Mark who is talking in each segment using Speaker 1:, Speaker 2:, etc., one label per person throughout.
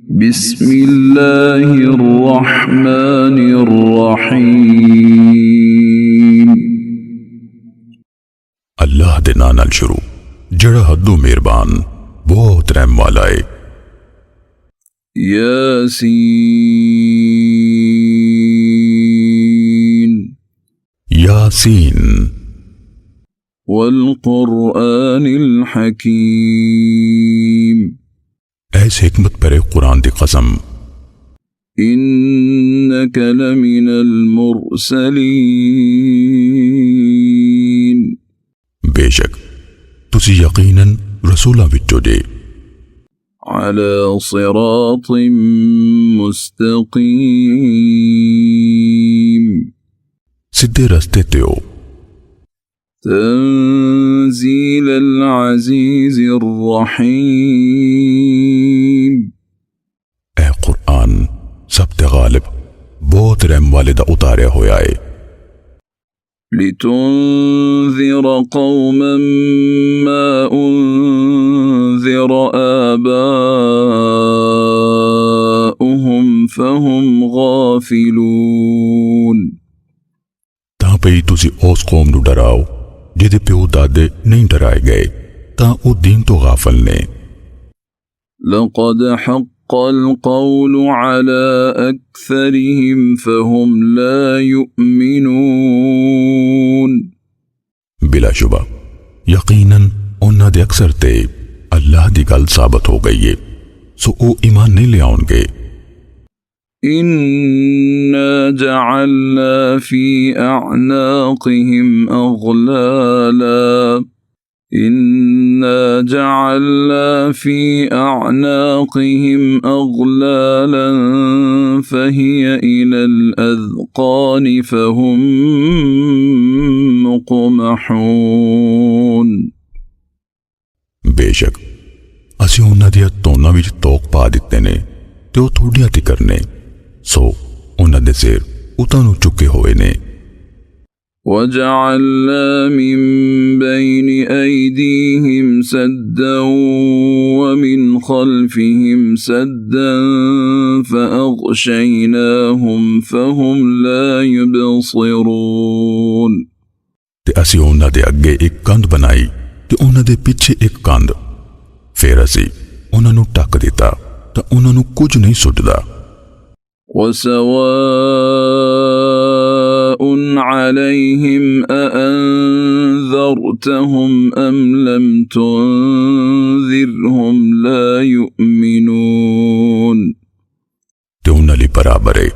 Speaker 1: बिस्मिल्लाहिर्रहमानिर्रहीम।
Speaker 2: अल्लाह दे नां नाल शुरू जड़ा हद्दों मेहरबान बहुत रहम वाला है।
Speaker 1: यासीन
Speaker 2: यासीन
Speaker 1: वल कुरआनिल हकीम।
Speaker 2: ऐस हिकमत परे कुरान दी कसम।
Speaker 1: इन्नक लमिनल मुरसलीन।
Speaker 2: बेशक तुसी यकीनन रसूलां विचों जे।
Speaker 1: अला सिरातिम मुस्तकीम।
Speaker 2: सीधे रस्ते ते हो।
Speaker 1: तंजीलल अज़ीज़िर रहीम।
Speaker 2: ए कुरान सब ते गालिब बहुत रहम वाले दा उतारिया होया है।
Speaker 1: लितुन्ज़िर कौमन मा उन्ज़िर आबाउहुम फहुम गाफिलून।
Speaker 2: तां पई तुसी उस कौम नूं डराओ जिहदे प्यो दादे नहीं डराए गए, तां ओ दीन तो गाफल ने।
Speaker 1: लक़द हक़्क़ल क़ौलु अला अक्सरिहिम फहुम ला युमिनून।
Speaker 2: बिलाशुबा यकीनन उन्हां दे अक्सर ते अल्लाह दी गल साबित हो गई है, सो ओ ईमान नहीं ले आउणगे।
Speaker 1: इन्ना जअलना फी अअनाक़िहिम अग़लाला। इन्ना जअलना फी अअनाक़िहिम अग़लालन फ़हिय इलल अज़क़ानि फ़हुम मुक़महून।
Speaker 2: बेशक असीं उन्हां दियां तोनां विच तोक पा दित्ते ने ते ओ थोड़ियां तिकर ने, सो उन्हां दे सिर उतां नूं चुके होए ने।
Speaker 1: वजअलना मिन बैनि ऐदीहिम सद्दन वमिन खल्फिहिम सद्दन फ़अग़शयनाहुम फ़हुम ला युबसिरून।
Speaker 2: ते असीं उन्हां दे अगे एक कंध बनाई ते उन्हां दे पिछे एक कंध, फिर असीं उन्हां नूं ढक दिता तां उन्हां नूं कुछ नहीं सुझदा।
Speaker 1: वसवाउन अलैहिम अअन्ज़रतहुम अम लम तुन्ज़िरहुम ला युमिनून।
Speaker 2: ते उन्हां लई बराबर है,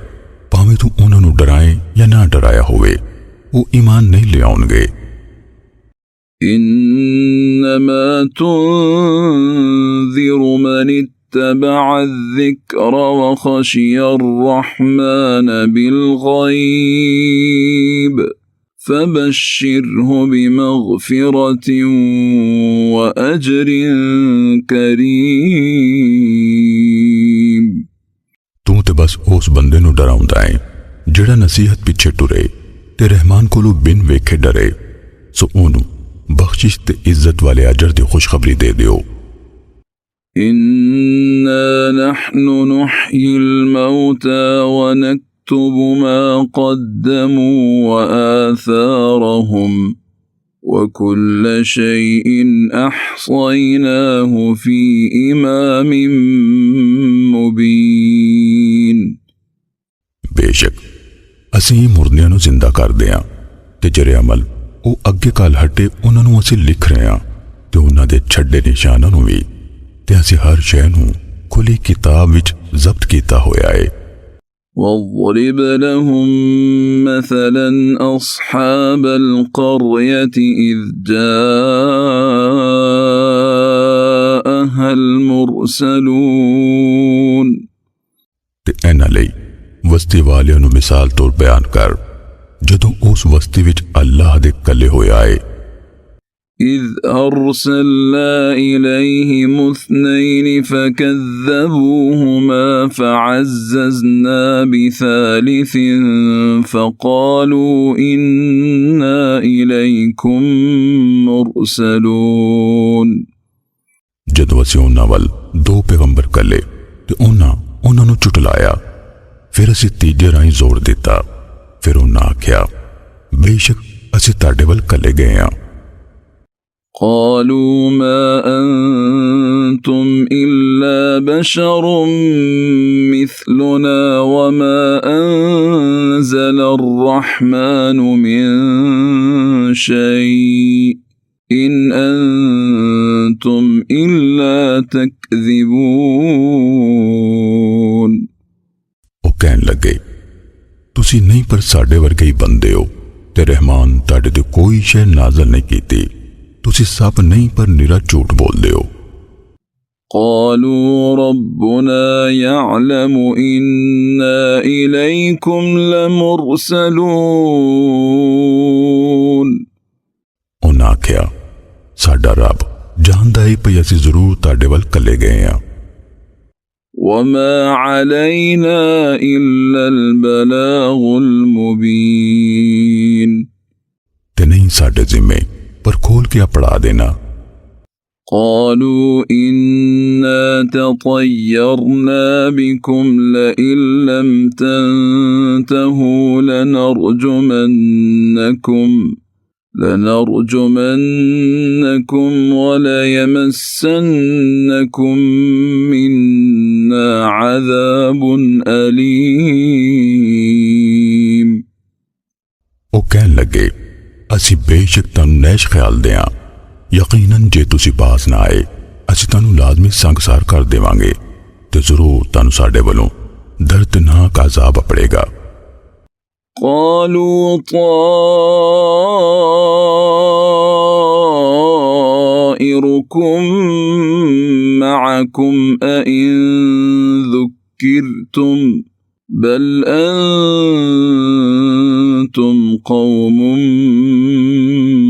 Speaker 2: भावें तू उन्हां नूं डराए या ना डराया होवे, वो ईमान नहीं ले आउणगे।
Speaker 1: इन्नमा तुन्ज़िरु मन इत्तबअ अज़्ज़िक्र व ख़शिय अर्रहमान बिलग़ैब फ़बश्शिरहु बिमग़फ़िरतिन व अज्रिन करीम।
Speaker 2: तू ते बस उस बंदे नूं डराउंदा है जिहड़ा नसीहत पिछे टुरे ते रहमान कोलों बिन वेखे डरे, सो ओनू बख्शिश ते इज्जत वाले अजर दी खुशखबरी दे दियो।
Speaker 1: इन्ना नहनु नुह्यिल मौता व नक्तुबु मा क़द्दमू व आथारहुम व कुल्ल शैइन अहसयनाहु फी इमामिन मुबीन।
Speaker 2: बेशक असीं मुर्दियां नूं जिंदा कर दियां ते जेरे अमल ਉਹ ਅੱਗੇ ਕੱਲ ਹਟੇ ਉਹਨਾਂ ਨੂੰ ਅਸੀਂ ਲਿਖ ਰਹੇ ਹਾਂ ਤੇ ਉਹਨਾਂ ਦੇ ਛੱਡੇ ਨਿਸ਼ਾਨਾਂ ਨੂੰ ਵੀ, ਤੇ ਅਸੀਂ ਹਰ ਸ਼ੈ ਨੂੰ ਖੁੱਲੀ ਕਿਤਾਬ ਵਿੱਚ ਜ਼ਬਤ ਕੀਤਾ ਹੋਇਆ ਹੈ।
Speaker 1: واضرب لهم مثلا أصحاب القرية إذ جاءها المرسلون।
Speaker 2: ਤੇ ਇਹਨਾਂ ਲਈ ਵਸਤੀ ਵਾਲਿਆਂ ਨੂੰ ਮਿਸਾਲ ਤੌਰ ਬਿਆਨ ਕਰ ਜਦੋਂ ਉਸ ਵਸਤੀ ਵਿੱਚ ਅੱਲਾਹ ਦੇ ਕੱਲੇ ਹੋਇਆ ਹੈ।
Speaker 1: إذ أرسلنا إليهم اثنين فكذبوهما فعززنا بثالث فقالوا إنا إليكم مرسلون।
Speaker 2: ਜਦੋਂ ਅਸੀਂ ਉਹਨਾਂ ਵੱਲ ਦੋ ਪੈਗੰਬਰ ਕੱਲੇ ਤੇ ਉਹਨਾਂ फिर असी तीजे राही जोर दिता। फिर उन्हें आख्या, बेशक असी ताडे वल कले गए हाँ।
Speaker 1: قالوا ما أنتم إلا بشر مثلنا وما أنزل الرحمن من شيء إن أنتم إلا تكذبون।
Speaker 2: वो कहन लगे, तुसी नहीं पर साडे वर्गे ही बंदे हो ते रहमान ताडे ते कोई शय नाज़िल नहीं कीती। तुसी सब नहीं पर निरा झूठ बोलदे हो।
Speaker 1: قالوا ربنا يعلم إنا إليكم لمرسلون।
Speaker 2: उन्हें आख्या, साडा रब जानदा ही पई असी जरूर ताडे वल कले गए हैं।
Speaker 1: وما علينا إلا البلاغ المبين।
Speaker 2: ते नहीं साडे जिम्मे पर खोल के पढ़ा देना।
Speaker 1: قالوا إنا تطيرنا بكم لئن لم تنتهوا لنرجمنكم وليمسنكم منا عذاب أليم।
Speaker 2: वो कहन लगे, असी बेशक तनु नैश ख्याल दें। यकीनन जे तुसी पास ना आए असी तनु लाजमी संगसार कर देवांगे ते जरूर तनु साडे वलों दर्दनाक अजाब पड़ेगा।
Speaker 1: قالوا طائركم معكم أئن ذكرتم بل أنتم قوم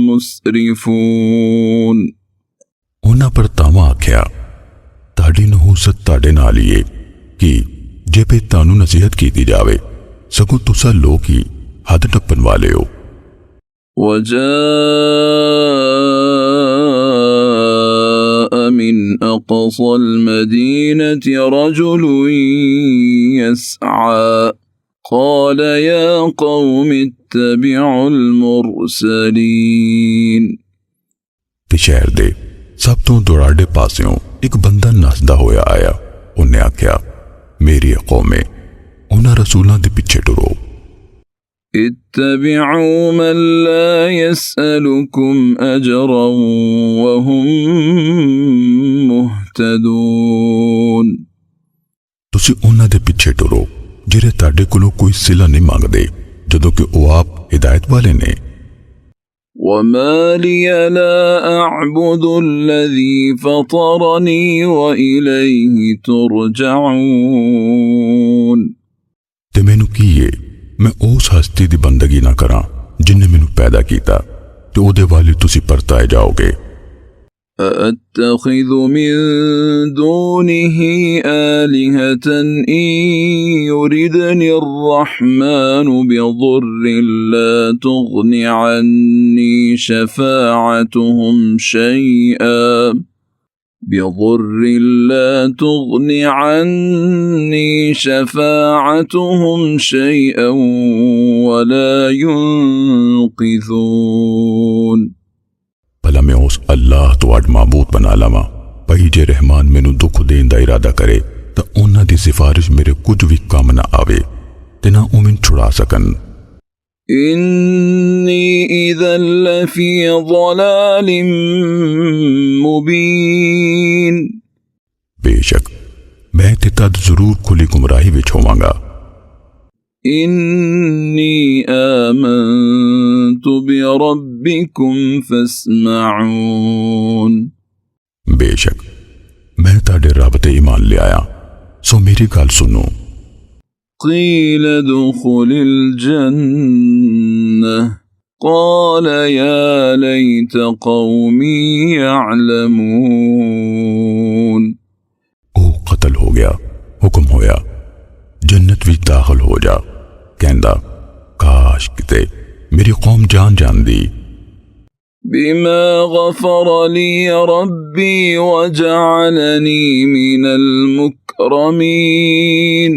Speaker 1: मुसरिफून।
Speaker 2: उन्हां पर तावा आख्या, ताड़ी नहूसत ताड़े नाल ही है कि जे पे तानू नसीहत कीती जावे सगों तुसा लोग ही हद टप्पन वाले हो।
Speaker 1: وجاء من أقصى المدينة رجل يسعى قال يا قوم اتبعوا المرسلين।
Speaker 2: ते शहर दे सब तो दुराडे पास्यों एक बंदा नसदा होया आया। उन्हें आख्या, मेरी कौमे उन्हां रसूलां दे पिछे टुरो।
Speaker 1: اتبعوا من لا يسألكم أجرا وهم مهتدون।
Speaker 2: तुसी उन्हां दे पिछे टुरो जिहड़े ताडे कोलों कोई सिला नहीं मांगदे जदों कि वो आप हिदायत वाले ने।
Speaker 1: وما لي لا أعبد الذي فطرني وإليه ترجعون।
Speaker 2: ते मैनू की है मैं उस हस्ती दी बंदगी ना करा जिन्ने मैनू पैदा कीता ते ओदे वाले तुसी परताए जाओगे।
Speaker 1: أأتخذ من دونه آلهة إن يردني الرحمن بضر لا تغن عني شفاعتهم شيئا ولا ينقذون।
Speaker 2: भला मैं उस अल्लाह तो अड माबूद बना लवा भाई जे रहमान मैनू दुख देन दा इरादा करे तो उन्हां दी सिफारिश मेरे कुछ भी काम ना आवे ते ना ओ मैनू छुड़ा सकन।
Speaker 1: इन्नी इज़न लफ़ी ज़लालिम मुबीन।
Speaker 2: बेशक मैं ते तद जरूर खुली गुमराही विच होवांगा।
Speaker 1: इन्नी आमनतु बिरब्बिकुम फस्मऊन।
Speaker 2: बेशक मैं ताडे रब ते ईमान ले आया सो मेरी गल सुनो।
Speaker 1: क़ील दुख़ुलिल जन्नह क़ाल या लैत क़ौमी यअलमून।
Speaker 2: ओ कत्ल हो गया, हुक्म होया जन्नत विच दाखिल हो जा। कहंदा काश किते मेरी कौम जान दी।
Speaker 1: बिमा गफ़र ली रब्बी वजअलनी मिनल मुकरमीन।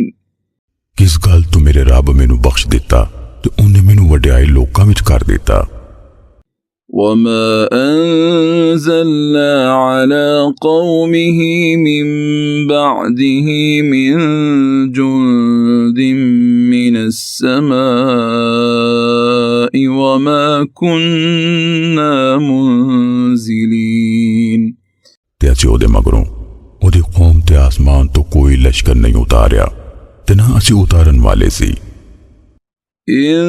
Speaker 2: किस गल तू मेरे रब मैनू बख्श दिता ते उन्हें मैनू वड्याई लोकां विच कर दिता।
Speaker 1: وما أنزلنا على قومه من بعده من جند من السماء وما كنا منزلين
Speaker 2: ते असीं ओदे मगरों ओदी कौम ते आसमान तो कोई लश्कर नहीं उतारिया ते ना असीं उतारन वाले सी।
Speaker 1: إن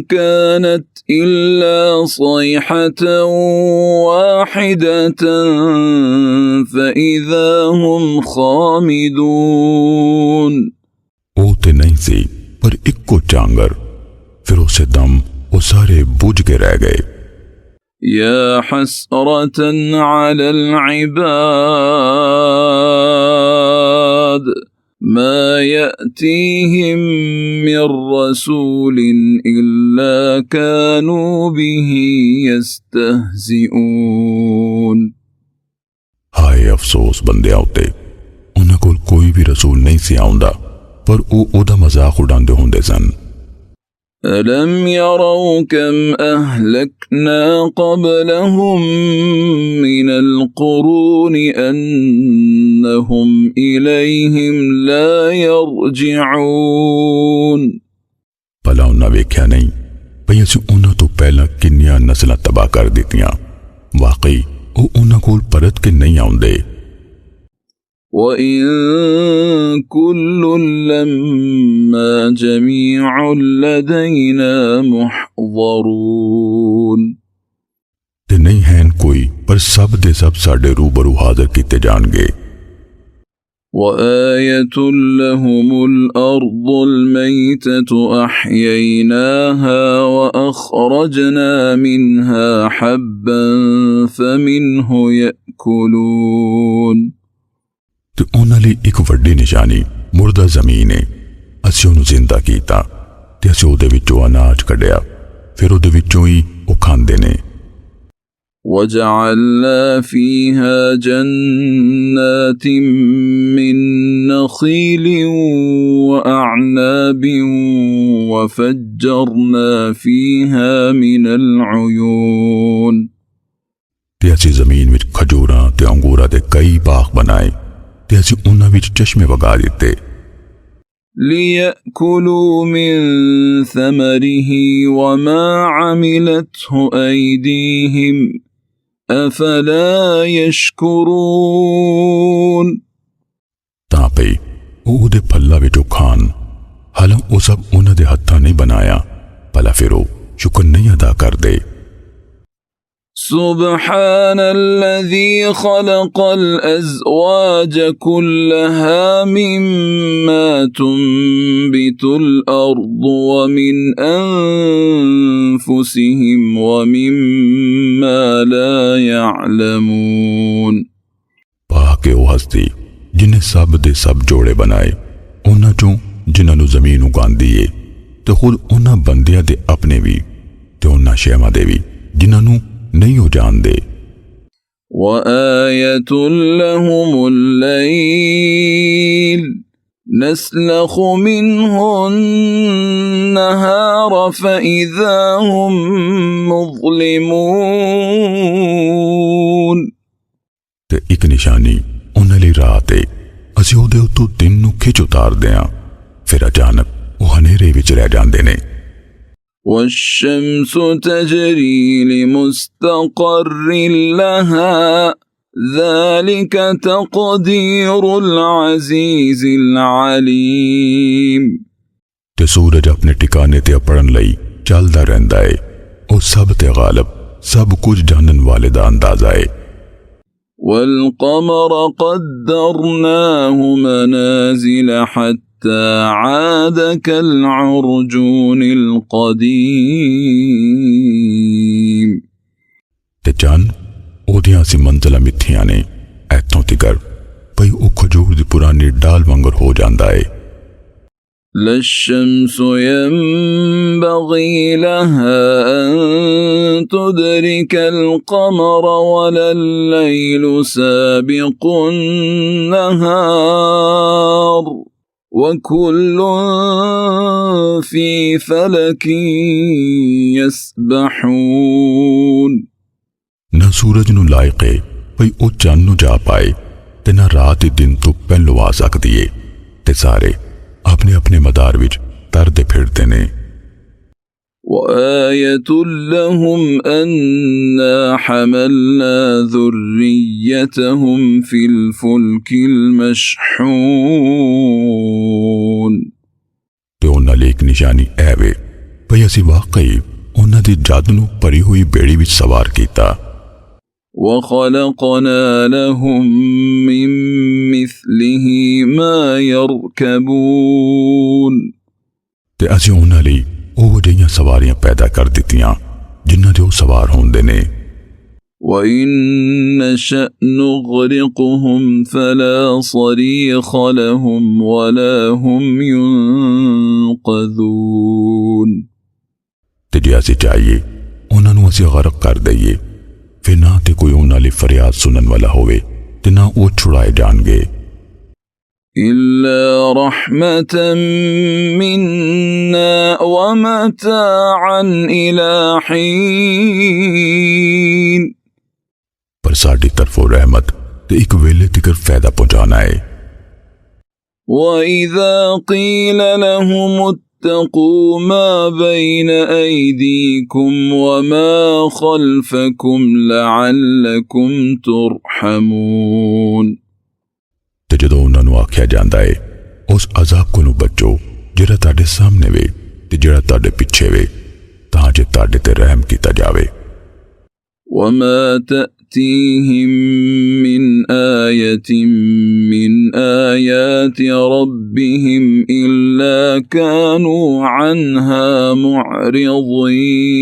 Speaker 1: كانت إلا صيحة واحدة فإذا هم خامدون
Speaker 2: ओ ते नहीं सी पर इक्को चांगर, फिर उसे दम वो सारे बुझ के रह गए।
Speaker 1: يا حسرة على العباد ما يأتيهم من رسول إلا كانوا به يستهزئون
Speaker 2: हाय अफसोस बंदियां उत्ते, उन्हां कोल कोई भी रसूल नहीं सी आउंदा पर वो ओदा मजाक उड़ांदे हुंदे सन।
Speaker 1: ألم يروا كم أهلكنا قبلهم من القرون أنهم إليهم لا يرجعون
Speaker 2: भला उन्हां वेख्या नहीं भई असीं उन्हां तो पहलां किन्नियां नस्लां तबाह कर दित्तियां, वाकई वो उन्हां कोल परत के नहीं आउंदे।
Speaker 1: وإن كل لما جميع لدينا محضرون
Speaker 2: ते नहीं हैं कोई पर सब दे सब साडे रूबरू हाजिर कीते जाणगे।
Speaker 1: وآية لهم الأرض الميتة أحييناها وأخرجنا منها حبا فمنه يأكلون
Speaker 2: ते उन्हां लई एक वड्डी निशानी मुर्दा जमीन है, असीं उहनूं जिंदा कीता ते असीं उहदे विचों अनाज कढिया, फिर उहदे विचों ही वो खांदे ने।
Speaker 1: وجعلنا فيها جنات من نخيل وأعناب وفجرنا فيها من العيون
Speaker 2: ते असीं जमीन विच खजूरां ते अंगूरां दे कई बाग बनाए ते असीं उन्हां विच चश्मे वगा दिते।
Speaker 1: ليأكلوا من ثمره وما عملته أيديهم أفلا يشكرون
Speaker 2: तां पई वो उहदे फल्ला विचों खान, हालां वो सब उन्हां दे हत्थां नहीं बनाया, भला फिर वो शुक्र नहीं अदा करदे।
Speaker 1: سبحان الذي خلق الأزواج كلها مما تنبت الأرض ومن أنفسهم ومما لا يعلمون
Speaker 2: पाक वो हस्ती जिन्हें सब दे सब जोड़े बनाए, उन्हां चों जिन्हां नूं जमीन उगांदी है ते खुद उन्हां बंदियां दे अपने भी ते उन्हां शैवां दे भी जिन्हां नूं नहीं हो जानदे।
Speaker 1: وآية لهم الليل نسلخ منه النهار فإذا هم مظلمون
Speaker 2: ते एक निशानी उन्हां लई रात है, असीं उहदे उत्तों दिन नूं खिच उतारदे हां, फिर अचानक वो हनेरे विच रह जांदे ने।
Speaker 1: والشمس تجري لمستقر لها ذلك تقدير العزيز العليم
Speaker 2: ते सूरज अपने ठिकाने ते अपड़न लई चलदा रहिंदा है, ओ सब ते गालिब सब कुछ जानन वाले दा अंदाजा है।
Speaker 1: والقمر قدرناه منازل حتى عاد كالعرجون القديم
Speaker 2: ते चंद ओदियां सी मंजिलां मिथियां ने ऐथों तिकर भई ओ खजूर दी पुरानी डाल वांगर हो जांदा है।
Speaker 1: لا الشمس ينبغي لها أن تدرك القمر ولا الليل سابق النهار وكل في فلك يسبحون
Speaker 2: ना सूरज नूं लायक है भई ओ चंद नूं जा पाए ते ना रात दिन तो पहलू आ सकती है ते सारे अपने अपने मदार विच तरदे फिरदे ने।
Speaker 1: وآية لهم أنا حملنا ذريتهم في الفلك المشحون
Speaker 2: ते उन्हां ਲਈ एक निशानी ऐ वे भई असीं वाकई उन्हां दी जद नूं भरी हुई बेड़ी विच सवार कीता।
Speaker 1: وخلقنا لهم من مثله ما يركبون
Speaker 2: ते असीं उन्हां ਲਈ ਉਹ ਜਿਹੀਆਂ ਸਵਾਰੀਆਂ ਪੈਦਾ ਕਰ ਦਿੱਤੀਆਂ ਜਿਨ੍ਹਾਂ ਦੇ ਉਹ ਸਵਾਰ ਹੁੰਦੇ ਨੇ।
Speaker 1: وإن نشأ نغرقهم فلا صريخ لهم ولا هم ينقذون
Speaker 2: ਤੇ ਜੇ ਅਸੀਂ ਚਾਹੀਏ ਉਹਨਾਂ ਨੂੰ ਅਸੀਂ ਗਰਕ ਕਰ ਦਈਏ ਫਿਰ ਨਾ ਤੇ ਕੋਈ ਉਹਨਾਂ ਲਈ ਫਰਿਆਦ ਸੁਣਨ ਵਾਲਾ ਹੋਵੇ ਤੇ ਨਾ ਉਹ ਛੁਡਾਏ ਜਾਣਗੇ।
Speaker 1: إلا رحمة منا ومتاعا إلى حين
Speaker 2: पर साडी तरफों रहमत ते एक वेले तिकर फायदा पहुंचाना है।
Speaker 1: وإذا قيل لهم اتقوا ما بين أيديكم وما خلفكم لعلكم ترحمون
Speaker 2: ते जदों उन्हां नूं आख्या जांदा है उस अजाब को बचो जिहड़ा तुहाडे सामने वे ते जिहड़ा तुहाडे पिछे वे तां जे तुहाडे ते रहम कीता जावे।
Speaker 1: وما تأتيهم من آية من آيات ربهم إلا كانوا عنها معرضين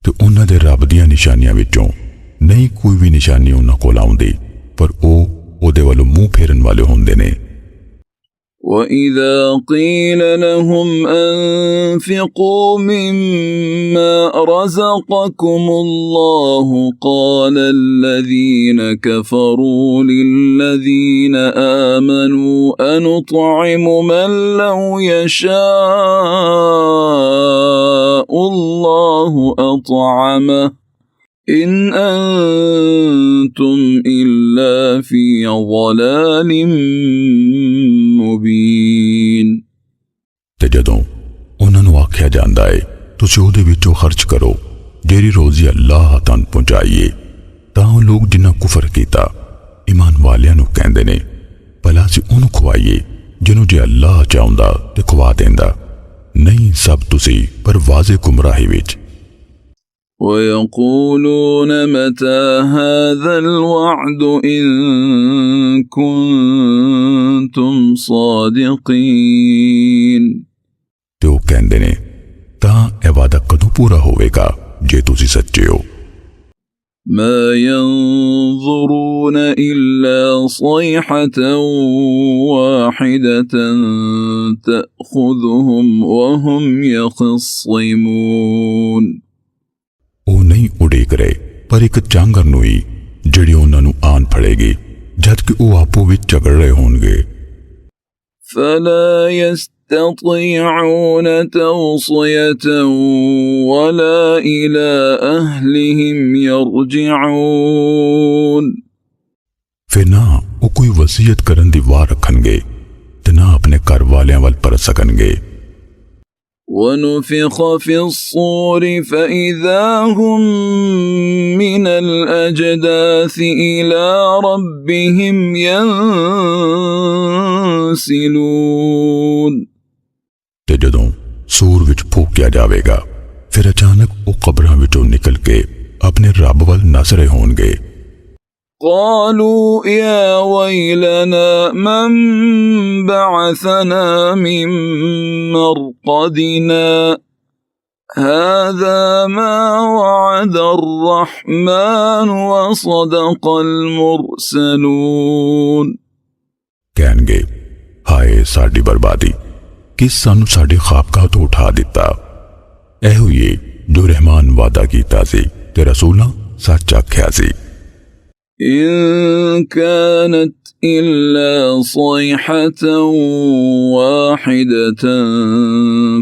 Speaker 2: ते उन्हां दे रब दीयां निशानियां विचों नहीं कोई भी निशानी उन्हां कोल आउंदी पर ओदे वालों मुंह फेरन वाले होंदे ने।
Speaker 1: وإذا قيل لهم أنفقوا مما رزقكم الله قال الذين كفروا للذين آمنوا أنطعم من لو يشاء الله أطعمه إن أنتم إلا في ضلال मुबीन
Speaker 2: ते जदों उन्हां नूं आख्या जांदा है तुसीं उहदे विचों खर्च करो जेहड़ी रोजी अल्लाह तन पहुंचाईए तां लोग जिन्हां कुफर कीता ईमान वालियां नूं कहंदे ने भला असीं उहनूं खवाईए जिन्हों जे अल्लाह चाहुंदा ते खवा देंदा नहीं सब तुसीं पर वाज़े गुमराही विच।
Speaker 1: ويقولون متى هذا الوعد إن كنتم صادقين
Speaker 2: ते ओह कहंदे ने तां इह वादा कदों पूरा होवेगा जे तुसीं सच्चे हो।
Speaker 1: ما ينظرون إلا صيحة واحدة تأخذهم وهم يخصمون
Speaker 2: ਉਹ ਨਹੀਂ ਉਡੀਕ ਰਹੇ ਪਰ ਇੱਕ ਚਾਂਗਰ ਨੂੰ ਹੀ ਜਿਹੜੀ ਉਹਨਾਂ ਨੂੰ ਆਣ ਫੜੇਗੀ ਜਦ ਕਿ ਉਹ ਆਪੋ ਵਿੱਚ ਝਗੜ ਰਹੇ ਹੋਣਗੇ।
Speaker 1: فلا يستطيعون توصية ولا إلى أهلهم يرجعون
Speaker 2: ਫਿਰ ਨਾ ਉਹ ਕੋਈ ਵਸੀਅਤ ਕਰਨ ਦੀ ਵਾਰ ਰੱਖਣਗੇ ਤੇ ਨਾ ਆਪਣੇ ਘਰ ਵਾਲਿਆਂ ਵੱਲ ਪਰਤ ਸਕਣਗੇ।
Speaker 1: ونفخ في الصور فإذا هم من الأجداث إلى ربهم ينسلون
Speaker 2: ਤੇ ਜਦੋਂ ਸੂਰ ਵਿੱਚ ਫੂਕਿਆ ਜਾਵੇਗਾ ਫਿਰ ਅਚਾਨਕ ਉਹ ਕਬਰਾਂ ਵਿੱਚੋਂ ਨਿਕਲ ਕੇ ਆਪਣੇ ਰੱਬ ਵੱਲ ਨੱਸ ਰਹੇ ਹੋਣਗੇ।
Speaker 1: قالوا يا ويلنا من بعثنا من مرقدنا هذا ما وعد الرحمن وصدق المرسلون
Speaker 2: ਕਹਿਣਗੇ ਹਾਏ ਸਾਡੀ ਬਰਬਾਦੀ ਕਿਸ ਸਾਨੂੰ ਸਾਡੇ ਖਾਬਗਾਹ ਤੋਂ ਉਠਾ ਦਿੱਤਾ। ਇਹੋ ਹੀ ਜੋ ਰਹਿਮਾਨ ਵਾਦਾ ਕੀਤਾ ਸੀ ਤੇ ਰਸੂਲਾਂ ਸੱਚ ਆਖਿਆ ਸੀ।
Speaker 1: إن كانت إلا صيحة واحدة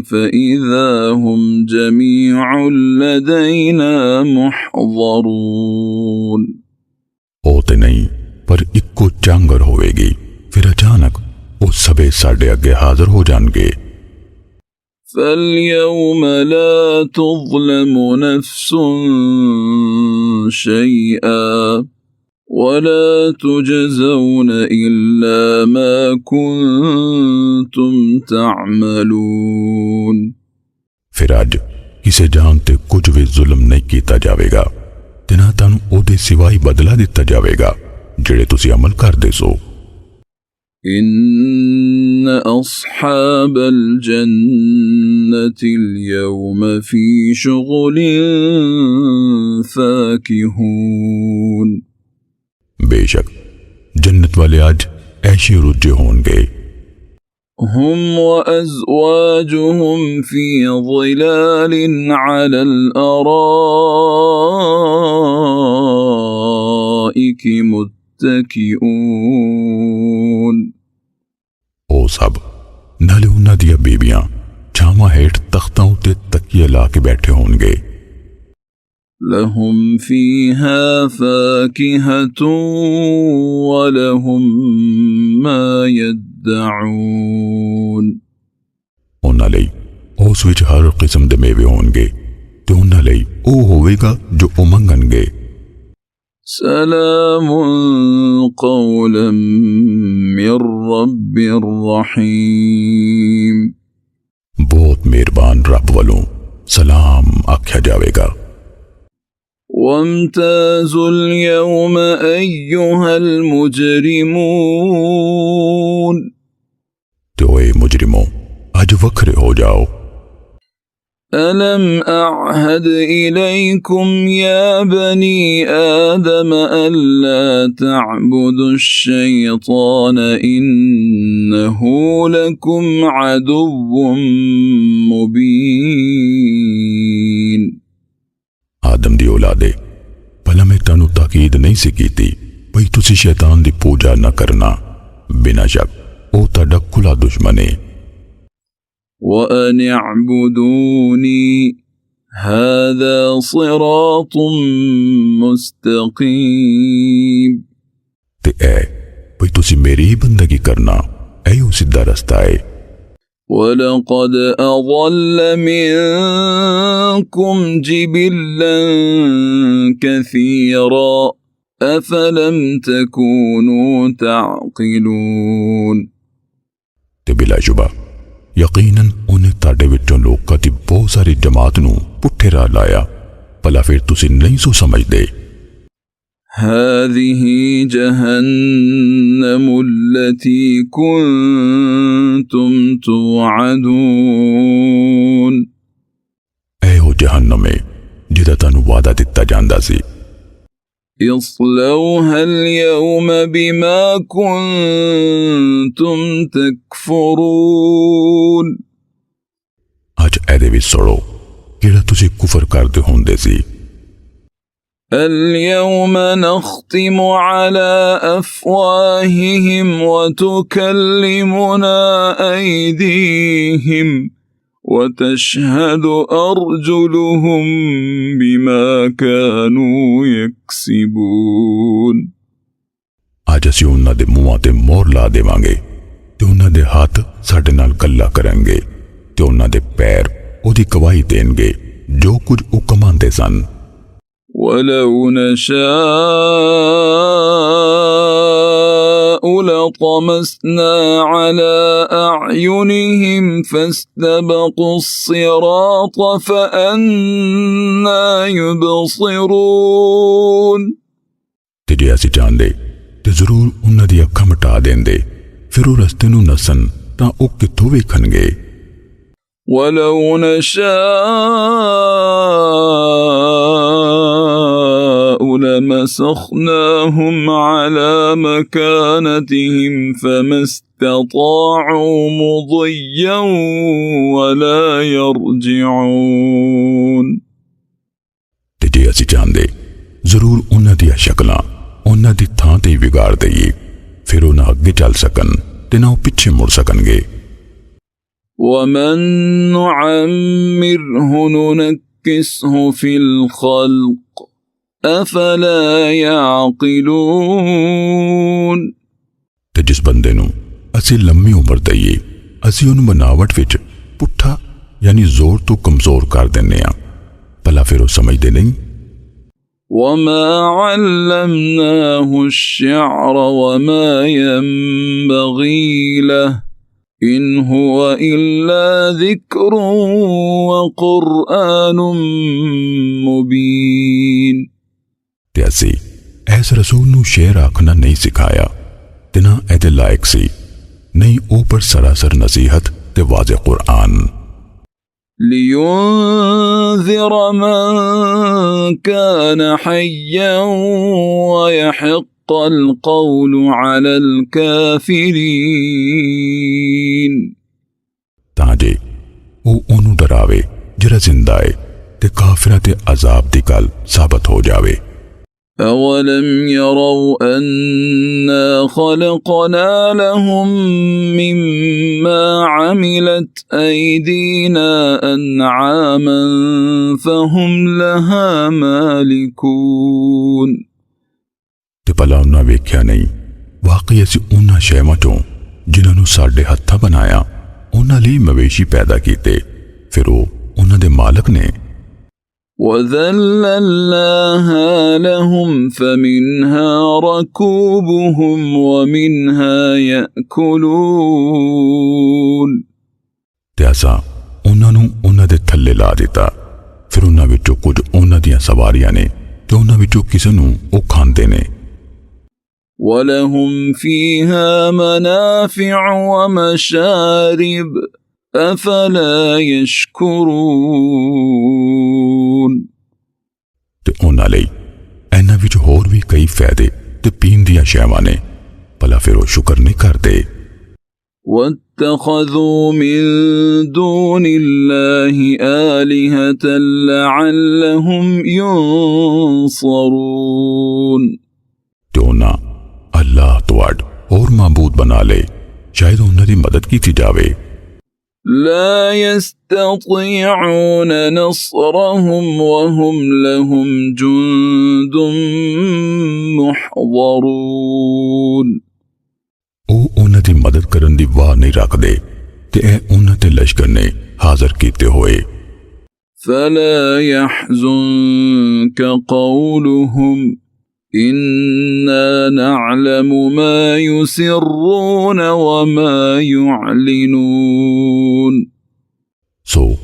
Speaker 1: فإذا هم جميع لدينا محضرون
Speaker 2: होते नहीं पर इक्को चांगर होवेगी फिर अचानक वो सबे साढ़े अगे हाजिर हो जाएंगे
Speaker 1: فاليوم لا تظلم نفس شيئا ولا تجزون إلا ما كنتم تعملون
Speaker 2: फिर अज किसे जान ते कुछ भी जुल्म नहीं किया जाएगा ते ना तानू ओदे सिवाय बदला दिता जाएगा जेड़े तुसी अमल करदे सो
Speaker 1: إن أصحاب الجنة اليوم في شغل فاكهون
Speaker 2: बेशक जन्नत वाले आज ऐशे रुझे होंगे
Speaker 1: هم وأزواجهم في ظلال على الأرائك متكئون
Speaker 2: ओ सब नाले उन्हां दियां बीबियां छावां हेठ तख्तां उत्ते तकिए ला के बैठे होंगे
Speaker 1: لهم فيها فاكهة ولهم ما يدعون
Speaker 2: उन्हां लई उस विच हर किस्म दे मेवे होंगे ते उन्हां लई ओ होवेगा जो ओ मंगणगे
Speaker 1: سلام قولا من رب رحيم
Speaker 2: बहुत मेहरबान रब वालों सलाम आख्या जाएगा
Speaker 1: وامتازوا اليوم أيها المجرمون
Speaker 2: तो ए मुजरिमों आज वखरे हो जाओ
Speaker 1: ألم أعهد إليكم يا بني آدم ألا تعبدوا الشيطان إنه لكم عدو مبين
Speaker 2: आदम दी औलादे भला मैं तानू ताकीद नहीं सी कीती भई तुसी शैतान दी पूजा न करना बिना शक ओ ताड़ा खुला दुश्मन है
Speaker 1: وأن اعبدوني هذا صراط مستقيم
Speaker 2: ते ऐ भई तुसी मेरी ही बंदगी करना ऐ सीधा रास्ता है
Speaker 1: ولقد أضل منكم جبلا كثيرا أفلم تكونوا تعقلون
Speaker 2: ते बिलाशुबा यकीनन उन्हें ताड़े विचों लोकां दी बहुत सारी जमात नूं पुट्ठे राह लाया भला फिर तुसी नहीं सो समझदे
Speaker 1: هذه جهنم التي كنتم توعدون
Speaker 2: ऐ हो जहन्नम है जिहदा तानू वादा दिता जांदा सी
Speaker 1: اصلوها اليوم بما كنتم تكفرون
Speaker 2: आज ऐदे विच सड़ो किहड़ा तुसी कुफर करदे होंदे सी
Speaker 1: اليوم نختم على أفواههم وتكلمنا أيديهم وتشهد أرجلهم بما كانوا يكسبون
Speaker 2: आज असीं उन्हां दे मूहां ते मोहर ला देवांगे ते उन्हां दे हाथ साडे नाल गल्ला करनगे ते उन्हां दे पैर ओदी गवाही देणगे जो कुछ ओ कमांदे सन
Speaker 1: ولو نشاء لطمسنا على أعينهم فاستبقوا الصراط فأنى يبصرون
Speaker 2: ते जे असीं चाहंदे ते जरूर उन्हां दी अखां मिटा देंदे फिर ओ रस्ते नूं नसन तां ओ कित्थों वेखणगे
Speaker 1: ولو نشاء لمسخناهم على مكانتهم فما استطاعوا مضيا ولا يرجعون
Speaker 2: ते जे असीं चाहंदे जरूर उन्हां दियां शक्लां ਉਹਨਾਂ ਦੀ ਥਾਂ ਤੇ ਹੀ ਵਿਗਾੜ ਦਈਏ, ਫਿਰ ਉਹ ਨਾ ਅੱਗੇ ਚੱਲ ਸਕਣ ਤੇ ਨਾ ਉਹ ਪਿੱਛੇ ਮੁੜ ਸਕਣਗੇ।
Speaker 1: ومن نعمره ننكسه في الخلق أفلا يعقلون।
Speaker 2: ਤੇ ਜਿਸ ਬੰਦੇ ਨੂੰ ਅਸੀਂ ਲੰਮੀ ਉਮਰ ਦਈਏ, ਅਸੀਂ ਉਹਨੂੰ ਬਣਾਵਟ ਵਿੱਚ ਪੁੱਠਾ ਯਾਨੀ ਜ਼ੋਰ ਤੋਂ ਕਮਜ਼ੋਰ ਕਰ ਦਿੰਨੇ ਆ, ਭਲਾ ਫਿਰ ਉਹ ਸਮਝਦੇ ਨਹੀਂ।
Speaker 1: وما علمناه الشعر وما ينبغي له إن هو إلا ذكر وقرآن مبين।
Speaker 2: ਤੇ ਅਸੀਂ ਇਸ ਰਸੂਲ ਨੂੰ ਸ਼ੇਰ ਆਖਣਾ ਨਹੀਂ ਸਿਖਾਇਆ ਤੇ ਨਾ ਇਹਦੇ ਲਾਇਕ ਸੀ, ਨਹੀਂ ਉਹ ਪਰ ਸਰਾਸਰ ਨਸੀਹਤ ਤੇ ਵਾਜ਼ਿਹ ਕੁਰਾਨ।
Speaker 1: لينذر من كان حيا ويحق القول على الكافرين।
Speaker 2: ਤਾਂ ਜੇ ਉਹ ਉਹਨੂੰ ਡਰਾਵੇ ਜਿਹੜਾ ਜ਼ਿੰਦਾ ਹੈ ਤੇ ਕਾਫਰਾਂ ਤੇ ਅਜ਼ਾਬ ਦੀ ਗੱਲ ਸਾਬਤ ਹੋ ਜਾਵੇ।
Speaker 1: أولم يروا أنا خلقنا لهم مما عملت أيدينا أنعاما فهم لها مالكون।
Speaker 2: ਤੇ ਭਲਾ ਉਹਨਾਂ ਵੇਖਿਆ ਨਹੀਂ, ਵਾਕਈ ਅਸੀਂ ਉਹਨਾਂ ਸ਼ੈਵਾਂ ਚੋਂ ਜਿਨ੍ਹਾਂ ਨੂੰ ਸਾਡੇ ਹੱਥਾਂ ਬਣਾਇਆ ਉਹਨਾਂ ਲਈ ਮਵੇਸ਼ੀ ਪੈਦਾ ਕੀਤੇ, ਫਿਰ ਉਹ ਉਹਨਾਂ ਦੇ ਮਾਲਕ ਨੇ।
Speaker 1: وذللناها لهم فمنها ركوبهم ومنها يأكلون।
Speaker 2: ਤੇ ਅਸਾਂ ਉਹਨਾਂ ਨੂੰ ਉਹਨਾਂ ਦੇ ਥੱਲੇ ਲਾ ਦਿੱਤਾ, ਫਿਰ ਉਹਨਾਂ ਵਿੱਚੋਂ ਕੁਝ ਉਹਨਾਂ ਦੀਆਂ ਸਵਾਰੀਆਂ ਨੇ ਤੇ ਉਹਨਾਂ ਵਿੱਚੋਂ ਕਿਸੇ ਨੂੰ ਉਹ ਖਾਂਦੇ ਨੇ।
Speaker 1: وَلَهُمْ فِيهَا مَنَافِعُ وَمَشَارِبُ أَفَلَا يَشْكُرُونَ۔
Speaker 2: ਤੇ ਉਹਨਾਂ ਲਈ ਇਹਨਾਂ ਵਿੱਚ ਹੋਰ ਵੀ ਕਈ ਫਾਇਦੇ ਤੇ ਪੀਣ ਦੀਆਂ ਸ਼ੈਵਾਂ ਨੇ, ਭਲਾ ਫਿਰ ਉਹ ਸ਼ੁਕਰ ਨਹੀਂ ਕਰਦੇ।
Speaker 1: وَاتَّخَذُوا مِن دُونِ اللَّهِ آلِهَةً لَعَلَّهُمْ يُنصَرُونَ।
Speaker 2: ਤੇ ਉਹਨਾਂ ਅੱਲਾਹ ਤੋਂ ਅੱਡ ਹੋਰ ਮਾਬੂਦ ਬਣਾ ਲਏ, ਸ਼ਾਇਦ ਉਹਨਾਂ ਦੀ ਮਦਦ ਕੀਤੀ ਜਾਵੇ।
Speaker 1: لا يستطيعون نصرهم وهم لهم جند محضرون۔
Speaker 2: ਉਹ ਉਹਨਾਂ ਦੀ ਮਦਦ ਕਰਨ ਦੀ ਵਾਹ ਨਹੀਂ ਰੱਖਦੇ ਤੇ ਇਹ ਉਹਨਾਂ ਤੇ ਲਸ਼ਕਰ ਨੇ ਹਾਜ਼ਰ ਕੀਤੇ ਹੋਏ।
Speaker 1: فلا يحزنك قولهم إنا نعلم ما يسرون وما يعلنون۔
Speaker 2: ਸੋ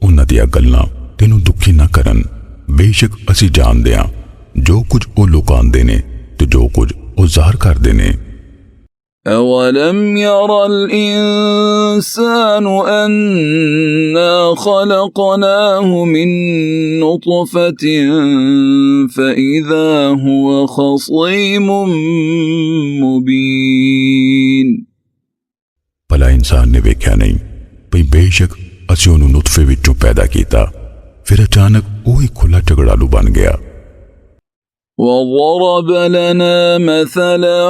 Speaker 2: ਉਹਨਾਂ ਦੀਆਂ ਗੱਲਾਂ ਤੈਨੂੰ ਦੁਖੀ ਨਾ ਕਰਨ, ਬੇਸ਼ੱਕ ਅਸੀਂ ਜਾਣਦੇ ਹਾਂ ਜੋ ਕੁਝ ਉਹ ਲੁਕਾਉਂਦੇ ਨੇ ਤੇ ਜੋ ਕੁਝ ਉਹ ਜ਼ਾਹਰ ਕਰਦੇ ਨੇ।
Speaker 1: أولم ير الإنسان أنا خلقناه من نطفة فإذا هو خصيم مبين۔
Speaker 2: ਭਲਾ ਇਨਸਾਨ ਨੇ ਵੇਖਿਆ ਨਹੀਂ ਭਈ ਬੇਸ਼ੱਕ ਅਸੀਂ ਉਹਨੂੰ ਨੁਤਫੇ ਵਿੱਚੋਂ ਪੈਦਾ ਕੀਤਾ, ਫਿਰ ਅਚਾਨਕ ਉਹ ਹੀ ਖੁੱਲਾ ਝਗੜਾਲੂ ਬਣ ਗਿਆ।
Speaker 1: وضرب لنا مثلا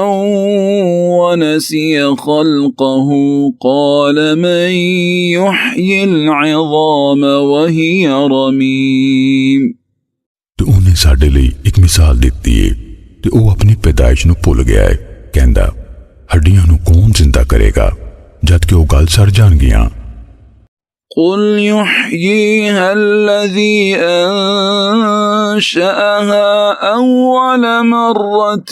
Speaker 1: ونسي خلقه قال من يحيي العظام وهي رميم۔
Speaker 2: ਤੇ ਉਹਨੇ ਸਾਡੇ ਲਈ ਇੱਕ ਮਿਸਾਲ ਦਿੱਤੀ ਏ ਤੇ ਉਹ ਆਪਣੀ ਪੈਦਾਇਸ਼ ਨੂੰ ਭੁੱਲ ਗਿਆ ਹੈ, ਕਹਿੰਦਾ ਹੱਡੀਆਂ ਨੂੰ ਕੌਣ ਜ਼ਿੰਦਾ ਕਰੇਗਾ ਜਦ ਕਿ ਉਹ ਗੱਲ ਸੜ ਜਾਣਗੀਆਂ।
Speaker 1: قل يحييها الذي أنشأها أول مرة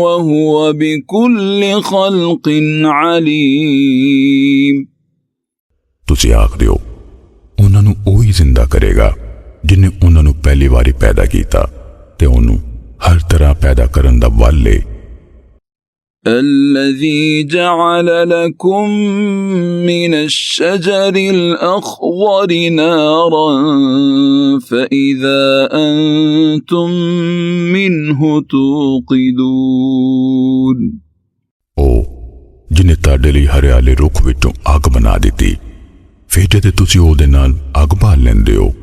Speaker 1: وهو بكل خلق عليم۔
Speaker 2: ਤੁਸੀਂ ਆਖ ਦਿਓ ਉਹਨਾਂ ਨੂੰ ਉਹੀ ਜ਼ਿੰਦਾ ਕਰੇਗਾ ਜਿਨੇ ਉਹਨਾਂ ਨੂੰ ਪਹਿਲੀ ਵਾਰੀ ਪੈਦਾ ਕੀਤਾ ਤੇ ਉਹਨੂੰ ਹਰ ਤਰ੍ਹਾਂ ਪੈਦਾ ਕਰਨ ਦਾ ਵੱਲ ਏ।
Speaker 1: الذي جعل لكم من الشجر الأخضر نارا فإذا أنتم منه توقدون۔
Speaker 2: ਉਹ ਜਿਨੇ ਤੁਹਾਡੇ ਲਈ ਹਰਿਆਲੇ ਰੁੱਖ ਵਿੱਚੋਂ ਅੱਗ ਬਣਾ ਦਿੱਤੀ, ਫਿਰ ਜਦ ਤੁਸੀਂ ਉਹਦੇ ਨਾਲ ਅੱਗ ਬਾਲ ਲੈਂਦੇ ਹੋ।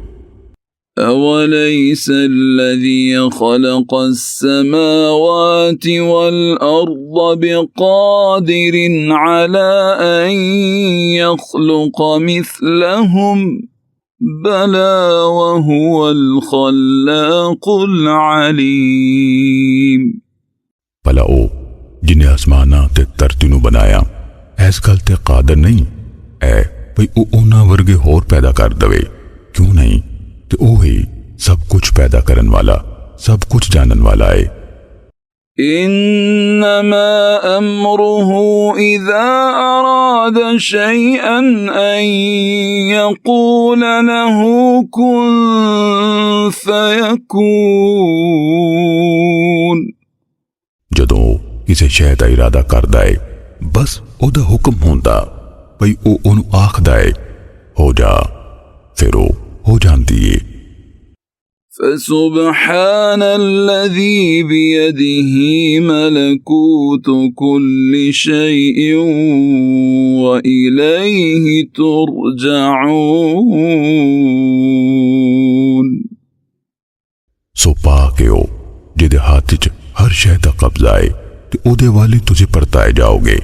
Speaker 1: أوليس الذي خلق السماوات والأرض بقادر على أن يخلق مثلهم بلى وهو الخلاق العليم
Speaker 2: भला ओ जिन्हें आसमाना ते धरती नूं बनाया इस गल ते कादर नहीं है भई ओ उन्हां वर्गे होर पैदा कर दवे क्यों नहीं ते ओ ही सब कुछ पैदा करन वाला सब कुछ जानन वाला है
Speaker 1: إنما أمره إذا أراد شيئا أن يقول له كن فيكون
Speaker 2: जदों किसी शै दा इरादा करदा है बस ओदा हुक्म होंदा भई ओ ओनू आखदा है हो जा फिर ओ हो जांदी है
Speaker 1: فسبحان الذي بيده ملكوت كل شيء وإليه ترجعون
Speaker 2: सो पाक है ओ जिहदे हाथ च हर शै दा कब्जा है ते ओदे वाली तुसी परताए जाओगे